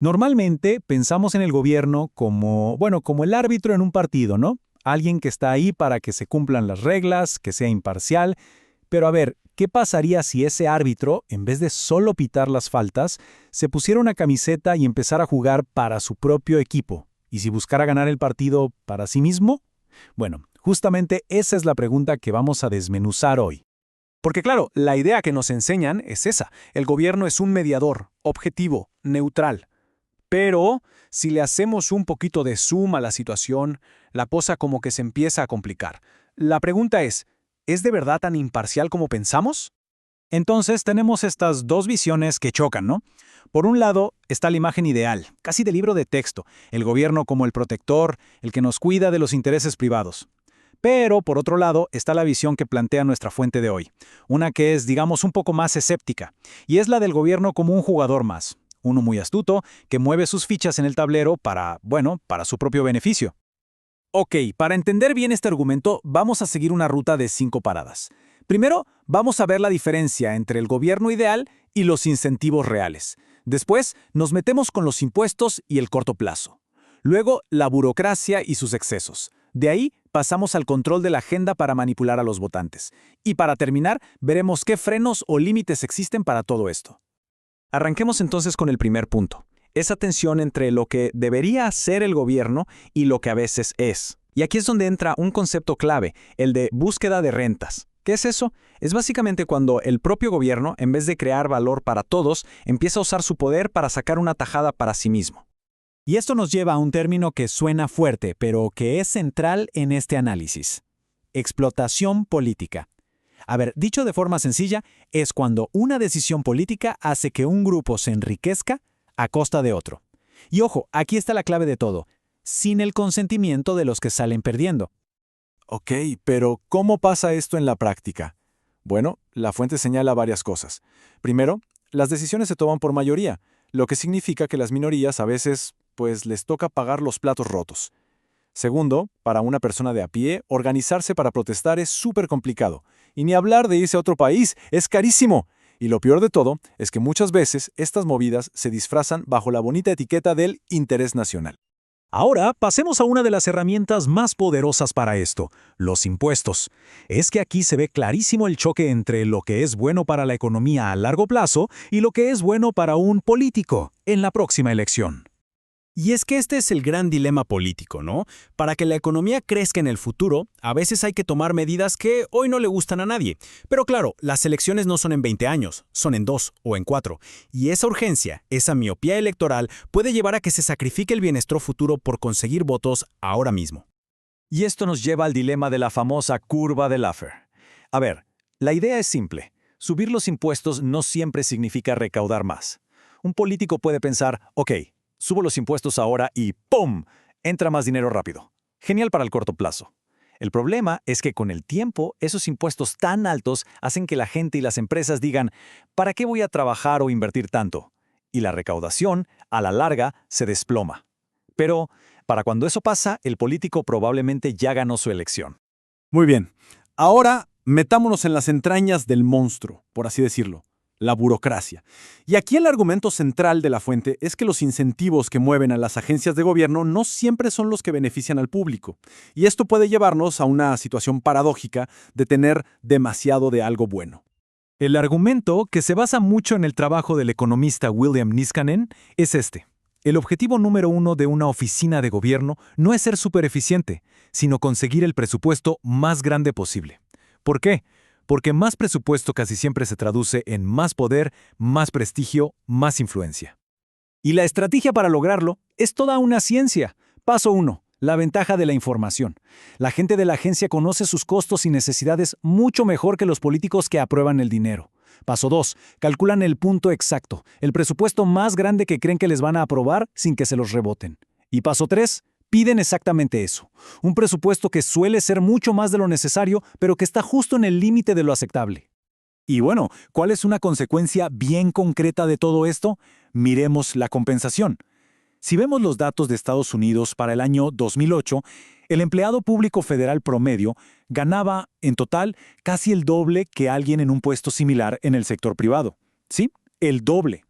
Normalmente pensamos en el gobierno como, bueno, como el árbitro en un partido, ¿no? Alguien que está ahí para que se cumplan las reglas, que sea imparcial. Pero a ver, ¿qué pasaría si ese árbitro, en vez de solo pitar las faltas, se pusiera una camiseta y empezara a jugar para su propio equipo? ¿Y si buscara ganar el partido para sí mismo? Bueno, justamente esa es la pregunta que vamos a desmenuzar hoy. Porque claro, la idea que nos enseñan es esa. El gobierno es un mediador, objetivo, neutral. Pero si le hacemos un poquito de zoom a la situación, la cosa como que se empieza a complicar. La pregunta ¿es de verdad tan imparcial como pensamos? Entonces tenemos estas dos visiones que chocan, ¿no? Por un lado está la imagen ideal, casi de libro de texto, el gobierno como el protector, el que nos cuida de los intereses privados. Pero, por otro lado, está la visión que plantea nuestra fuente de hoy, una que es, digamos, un poco más escéptica, y es la del gobierno como un jugador más, uno muy astuto, que mueve sus fichas en el tablero para, bueno, para su propio beneficio. Ok, para entender bien este argumento, vamos a seguir una ruta de 5 paradas. Primero, vamos a ver la diferencia entre el gobierno ideal y los incentivos reales. Después, nos metemos con los impuestos y el corto plazo. Luego, la burocracia y sus excesos. De ahí, pasamos al control de la agenda para manipular a los votantes. Y para terminar, veremos qué frenos o límites existen para todo esto. Arranquemos entonces con el primer punto. Esa tensión entre lo que debería hacer el gobierno y lo que a veces es. Y aquí es donde entra un concepto clave, el de búsqueda de rentas. ¿Qué es eso? Es básicamente cuando el propio gobierno, en vez de crear valor para todos, empieza a usar su poder para sacar una tajada para sí mismo. Y esto nos lleva a un término que suena fuerte, pero que es central en este análisis. Explotación política. A ver, dicho de forma sencilla, es cuando una decisión política hace que un grupo se enriquezca a costa de otro. Y ojo, aquí está la clave de todo, sin el consentimiento de los que salen perdiendo. Ok, pero ¿cómo pasa esto en la práctica? Bueno, la fuente señala varias cosas. Primero, las decisiones se toman por mayoría, lo que significa que las minorías a veces, pues, les toca pagar los platos rotos. Segundo, para una persona de a pie, organizarse para protestar es súper complicado. Y ni hablar de irse a otro país, es carísimo. Y lo peor de todo es que muchas veces estas movidas se disfrazan bajo la bonita etiqueta del interés nacional. Ahora pasemos a una de las herramientas más poderosas para esto, los impuestos. Es que aquí se ve clarísimo el choque entre lo que es bueno para la economía a largo plazo y lo que es bueno para un político en la próxima elección. Y es que este es el gran dilema político, ¿no? Para que la economía crezca en el futuro, a veces hay que tomar medidas que hoy no le gustan a nadie. Pero claro, las elecciones no son en 20 años, son en 2 o en 4. Y esa urgencia, esa miopía electoral, puede llevar a que se sacrifique el bienestar futuro por conseguir votos ahora mismo. Y esto nos lleva al dilema de la famosa curva de Laffer. A ver, la idea es simple. Subir los impuestos no siempre significa recaudar más. Un político puede pensar, ok, subo los impuestos ahora y ¡pum! Entra más dinero rápido. Genial para el corto plazo. El problema es que con el tiempo, esos impuestos tan altos hacen que la gente y las empresas digan, ¿para qué voy a trabajar o invertir tanto? Y la recaudación, a la larga, se desploma. Pero, para cuando eso pasa, el político probablemente ya ganó su elección. Muy bien. Ahora metámonos en las entrañas del monstruo, por así decirlo, la burocracia. Y aquí el argumento central de la fuente es que los incentivos que mueven a las agencias de gobierno no siempre son los que benefician al público. Y esto puede llevarnos a una situación paradójica de tener demasiado de algo bueno. El argumento, que se basa mucho en el trabajo del economista William Niskanen, es este. El objetivo número 1 de una oficina de gobierno no es ser súper eficiente, sino conseguir el presupuesto más grande posible. ¿Por qué? Porque más presupuesto casi siempre se traduce en más poder, más prestigio, más influencia. Y la estrategia para lograrlo es toda una ciencia. Paso 1. La ventaja de la información. La gente de la agencia conoce sus costos y necesidades mucho mejor que los políticos que aprueban el dinero. Paso 2. Calculan el punto exacto, el presupuesto más grande que creen que les van a aprobar sin que se los reboten. Y paso 3. Piden exactamente eso. Un presupuesto que suele ser mucho más de lo necesario, pero que está justo en el límite de lo aceptable. Y bueno, ¿cuál es una consecuencia bien concreta de todo esto? Miremos la compensación. Si vemos los datos de Estados Unidos para el año 2008, el empleado público federal promedio ganaba, en total, casi el doble que alguien en un puesto similar en el sector privado. ¿Sí? El doble.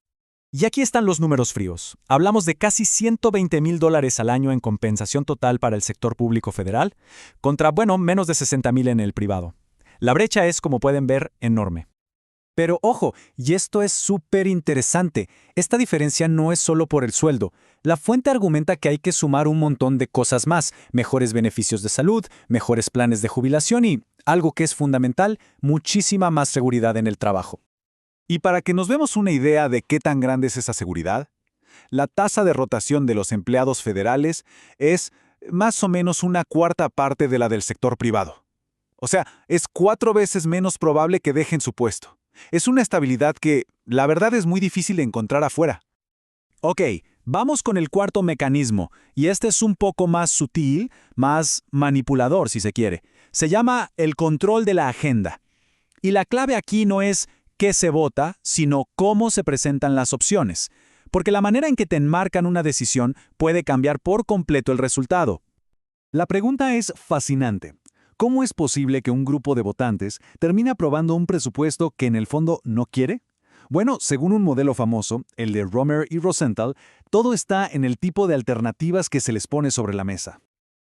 Y aquí están los números fríos. Hablamos de casi $120,000 al año en compensación total para el sector público federal, contra, menos de $60,000 en el privado. La brecha es, como pueden ver, enorme. Pero ojo, y esto es súper interesante, esta diferencia no es solo por el sueldo. La fuente argumenta que hay que sumar un montón de cosas más, mejores beneficios de salud, mejores planes de jubilación y, algo que es fundamental, muchísima más seguridad en el trabajo. Y para que nos demos una idea de qué tan grande es esa seguridad, la tasa de rotación de los empleados federales es más o menos una cuarta parte de la del sector privado. O sea, es 4 veces menos probable que dejen su puesto. Es una estabilidad que, la verdad, es muy difícil de encontrar afuera. Ok, vamos con el cuarto mecanismo, y este es un poco más sutil, más manipulador si se quiere. Se llama el control de la agenda. Y la clave aquí no es qué se vota, sino cómo se presentan las opciones. Porque la manera en que te enmarcan una decisión puede cambiar por completo el resultado. La pregunta es fascinante. ¿Cómo es posible que un grupo de votantes termine aprobando un presupuesto que en el fondo no quiere? Bueno, según un modelo famoso, el de Romer y Rosenthal, todo está en el tipo de alternativas que se les pone sobre la mesa.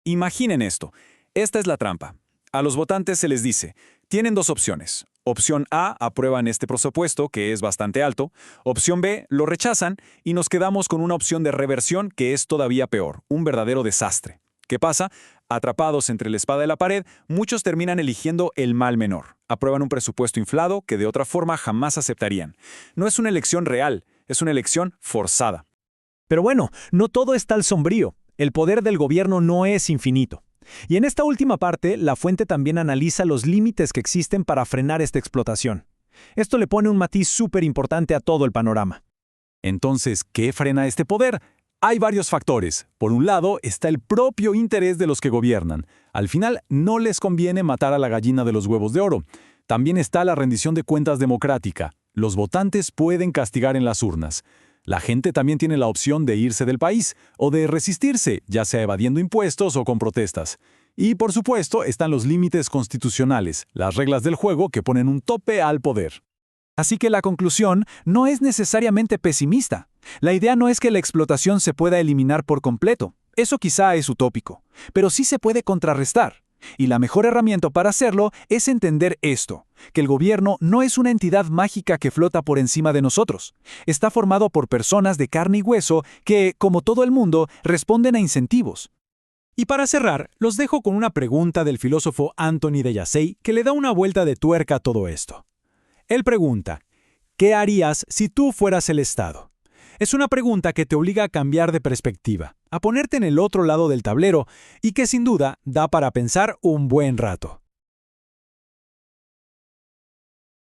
Imaginen esto. Esta es la trampa. A los votantes se les dice, tienen 2 opciones. Opción A, aprueban este presupuesto, que es bastante alto. Opción B, lo rechazan y nos quedamos con una opción de reversión que es todavía peor, un verdadero desastre. ¿Qué pasa? Atrapados entre la espada y la pared, muchos terminan eligiendo el mal menor. Aprueban un presupuesto inflado que de otra forma jamás aceptarían. No es una elección real, es una elección forzada. Pero bueno, no todo es tal sombrío. El poder del gobierno no es infinito. Y en esta última parte, la fuente también analiza los límites que existen para frenar esta explotación. Esto le pone un matiz súper importante a todo el panorama. Entonces, ¿qué frena este poder? Hay varios factores. Por un lado, está el propio interés de los que gobiernan. Al final, no les conviene matar a la gallina de los huevos de oro. También está la rendición de cuentas democrática. Los votantes pueden castigar en las urnas. La gente también tiene la opción de irse del país o de resistirse, ya sea evadiendo impuestos o con protestas. Y, por supuesto, están los límites constitucionales, las reglas del juego que ponen un tope al poder. Así que la conclusión no es necesariamente pesimista. La idea no es que la explotación se pueda eliminar por completo. Eso quizá es utópico, pero sí se puede contrarrestar. Y la mejor herramienta para hacerlo es entender esto, que el gobierno no es una entidad mágica que flota por encima de nosotros. Está formado por personas de carne y hueso que, como todo el mundo, responden a incentivos. Y para cerrar, los dejo con una pregunta del filósofo Anthony de Jassey que le da una vuelta de tuerca a todo esto. Él pregunta, ¿qué harías si tú fueras el Estado? Es una pregunta que te obliga a cambiar de perspectiva, a ponerte en el otro lado del tablero y que sin duda da para pensar un buen rato.